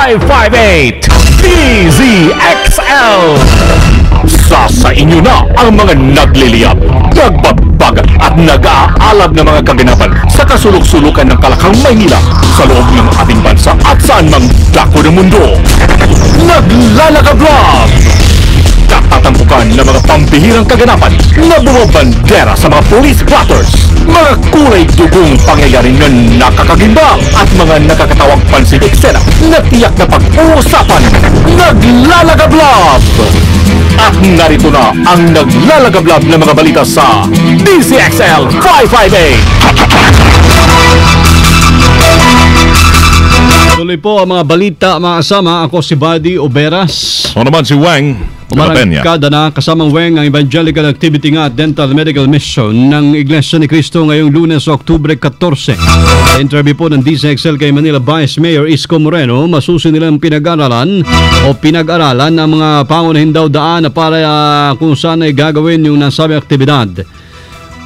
558 DZXL. Sa inyo na ang mga nagliliyab, nagbabagat at nag-aalab na mga kaganapan sa kasulok-sulukan ng Kalakang Maynila sa loob ng ating bansa at saan mang dako ng mundo. Naglalakab Vlog! Tatampukan ng mga pambihirang kaganapan na bumabandera sa mga police blotters, mga kulay dugong pangyayari na nakakagimbang at mga nakakatawang pansing eksena na tiyak na pag-uusapan. Naglalagablab! At narito na ang naglalagablab na mga balita sa DZXL 558. Tuloy po ang mga balita, mga kasama. Ako si Buddy Oberas. Ako naman si Weng. Umarangkada na kasamang Weng ang evangelical activity nga at dental medical mission ng Iglesia ni Cristo ngayong Lunes, Oktubre 14. Sa interview po ng DZXL kay Manila Vice Mayor Isko Moreno, masusi nilang pinag-aralan ang mga pangunahin daw daan na para kung saan ay gagawin yung nasabing aktibidad.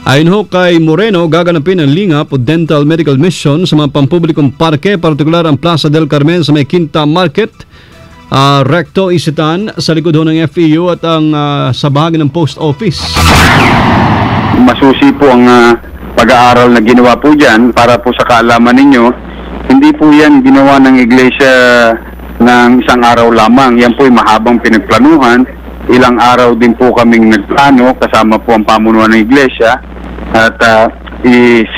Ayon ho kay Moreno, gaganapin ang lingap o dental medical mission sa mga pampublikong parke, partikular ang Plaza del Carmen sa may Quinta Market, Recto Isitan sa likod ho ng FEU at ang sa bahagi ng post office. Masusi po ang pag-aaral na ginawa po dyan para po sa kaalaman ninyo. Hindi po yan ginawa ng iglesia ng isang araw lamang. Yan po ay mahabang pinagplanuhan. Ilang araw din po kaming nagplano kasama po ang pamunuan ng iglesia at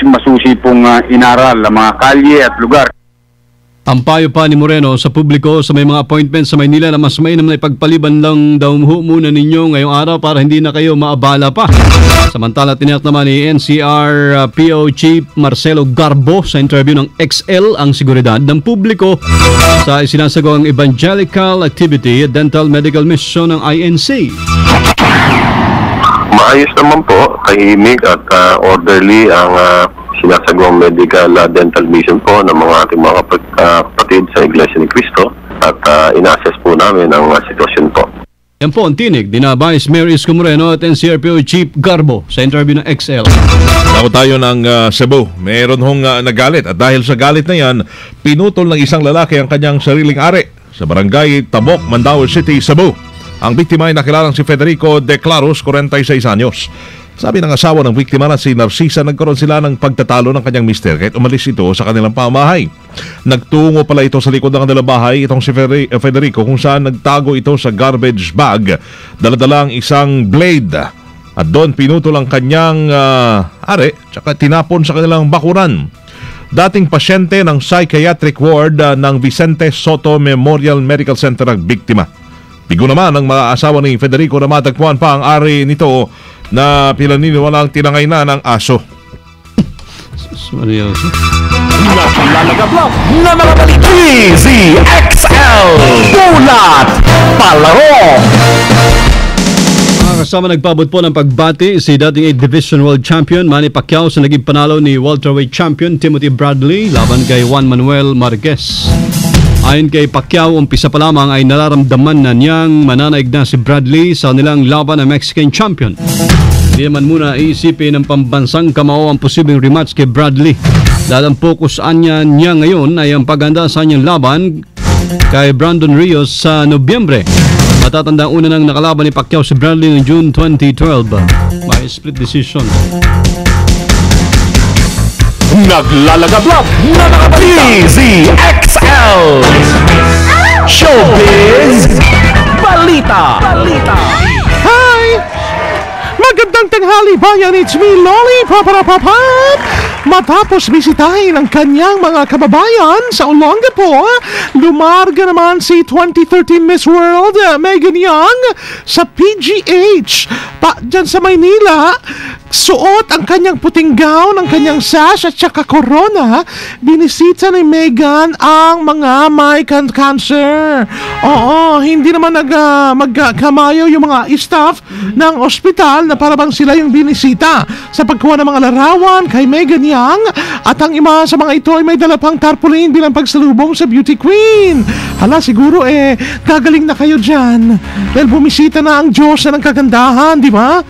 masusi pong inaral ang mga kalye at lugar. Ang payo pa ni Moreno sa publiko sa may mga appointments sa Maynila na mas mainam na ipagpaliban lang daw muna ninyo ngayong araw para hindi na kayo maabala pa. Samantala, tiniyak naman ni NCR PO Chief Marcelo Garbo sa interview ng XL ang seguridad ng publiko sa isinasagawang evangelical activity at dental medical mission ng INC. Maayos naman po, tahimik at orderly ang sinasagawang medical dental mission po ng mga ating mga kapatid sa Iglesia ni Cristo at ina-assess po namin ang sitwasyon po. Yan po ang tinig ni Vice Mayor Isko Moreno at NCRPO Chief Garbo sa interview ng XL. Ako tayo ng Cebu. Meron hong nagalit at dahil sa galit na yan, pinutol ng isang lalaki ang kanyang sariling ari sa barangay Tabok, Mandaue City, Cebu. Ang biktima ay nakilalang si Federico De Claros, 46 anyos. Sabi ng asawa ng biktima na si Narcisa, nagkaroon sila ng pagtatalo ng kanyang mister kahit umalis ito sa kanilang pamahay. Nagtungo pala ito sa likod ng kanilang bahay, itong si Federico, kung saan nagtago ito sa garbage bag, daladalang isang blade. At doon pinutol ang kanyang ari, tsaka tinapon sa kanilang bakuran. Dating pasyente ng psychiatric ward ng Vicente Soto Memorial Medical Center ang biktima. Bigo naman ang mga asawa ni Federico na matagpuan pa ang ari nito na pinaniniwalang tinangay na ng aso. Naglalagablab na mga balita. DZXL Bulat Palaro. Kasama nagpabot po ng pagbati si dating 8 Division World Champion Manny Pacquiao sa naging panalo ni welterweight champion Timothy Bradley laban kay Juan Manuel Marquez. Ayon kay Pacquiao, umpisa pa lamang ay nararamdaman na niyang mananaig na si Bradley sa nilang laban na Mexican champion. Hindi naman muna iisipin ng pambansang kamao ang posibleng rematch kay Bradley. Dahil ang focus niya ngayon ay ang paghanda sa kanyang laban kay Brandon Rios sa Nobyembre. Matatanda una nang nakalaban ni Pacquiao si Bradley noong June 2012 by split decision. Naglalagablab na mga balita. DZXL Showbiz Balita. Hi! Magandang tanghali bayan, it's me, Loli Paparapapap! Matapos bisitahin ang kanyang mga kababayan sa Olongapo, lumarga naman si 2013 Miss World Megan Young sa PGH. Dyan sa Maynila, suot ang kanyang puting gown, ang kanyang sash at saka corona. Binisita ni Megan ang mga may cancer. Oo, hindi naman magkamayo yung mga staff ng ospital na parang sila yung kanilang binisita sa pagkuha ng mga larawan kay Megan Yang, at ang ima sa mga ito ay may dala pang tarpaulin bilang pagsalubong sa beauty queen. Hala, siguro gagaling na kayo dyan dahil bumisita na ang Diyos ng kagandahan, di ba?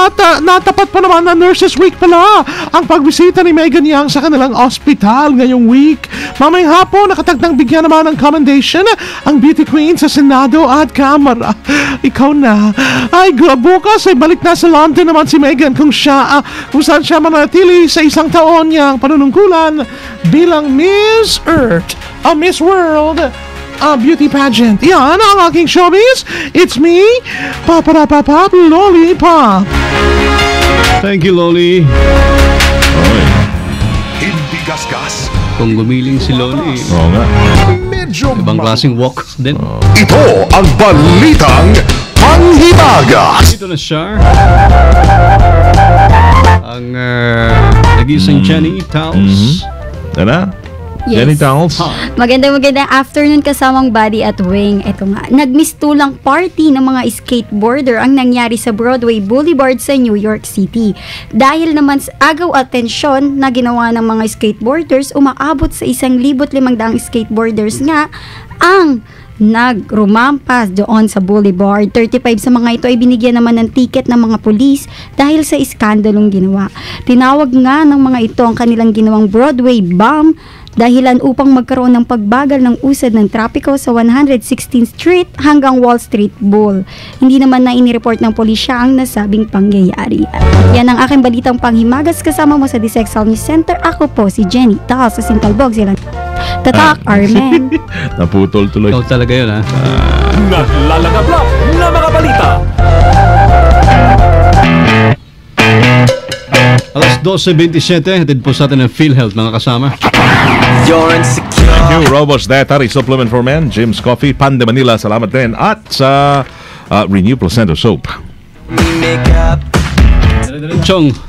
At natapat pa naman na Nurses Week pala ang pagbisita ni Megan Yang sa kanilang ospital ngayong week. Mamayang hapon, nakatagdang bigyan naman ng commendation ang beauty queen sa Senado at Kamara. Ikaw na. Ay, bukas ay balik na sa London naman si Megan kung saan siya manatili sa isang taon niyang panunungkulan bilang Miss Earth, Miss World, beauty pageant. Yan ang aking showbiz. It's me, Paparapapap Lollipop. Thank you, Loli. Hindi gasgas. Kung gumiling si Loli, Oo nga. Medyo ibang klaseng walk din. Ito ang balitang panghimagas. Dito na siya. Ang nagising Jenny Taos. Ano? Yes. Jenny Towels. Magandang afternoon kasamang Buddy at Wing. Ito nga, nagmistulang party ng mga skateboarder ang nangyari sa Broadway Boulevard sa New York City. Dahil naman sa agaw at tensyon na ginawa ng mga skateboarders, umaabot sa 1,500 skateboarders nga ang nagrumampas doon sa Boulevard. 35 sa mga ito ay binigyan naman ng ticket ng mga pulis dahil sa iskandalong ginawa. Tinawag nga ng mga ito ang kanilang ginawang Broadway bomb dahilan upang magkaroon ng pagbagal ng usad ng trapiko sa 116th Street hanggang Wall Street Bowl. Hindi naman na inireport ng pulisya ang nasabing pangyayari. Yan ang aking balitang panghimagas, kasama mo sa DZXL News Center. Ako po si Jenny Tal sa Sintalbog. Silang tatak, Armen. Naputol tuloy. Ikaw talaga yun, ha? Naglalagablab na mga balita. Alas 12:27, hatid po sa atin ang PhilHealth, mga kasama. Thank you, Robos Dietary Supplement for Men, Jim's Coffee, Pan de Manila, salamat din. At sa Renew Placenta Soap.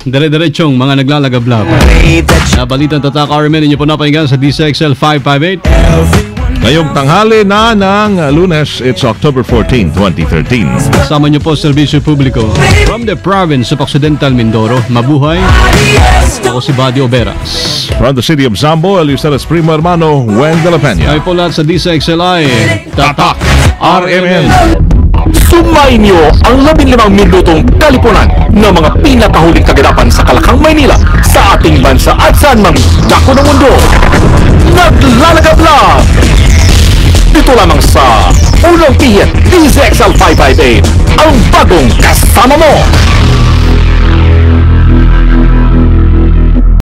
Dire-diretsong mga naglalagablab. Nabalitang tatak, Armen, inyo po napahinggan sa DZXL 558. Ngayong tanghali na ng Lunes, it's October 14, 2013. Kasama niyo po serbisyo publiko from the province of Occidental Mindoro. Mabuhay. Ako si Buddy Oberas. From the city of Zambo, Eluceras Primo Hermano, Weng de la Peña. Kami po lahat sa DZXLI. Tatak RMN. Sumayin niyo ang 15 minutong kalipunan ng mga pinakahuling kaganapan sa Kalakang Maynila, sa ating bansa at saan mang dako ng mundo. Naglalagablab! Dito lamang sa Unang Tiyan, DZXL 558, ang bagong kasama mo.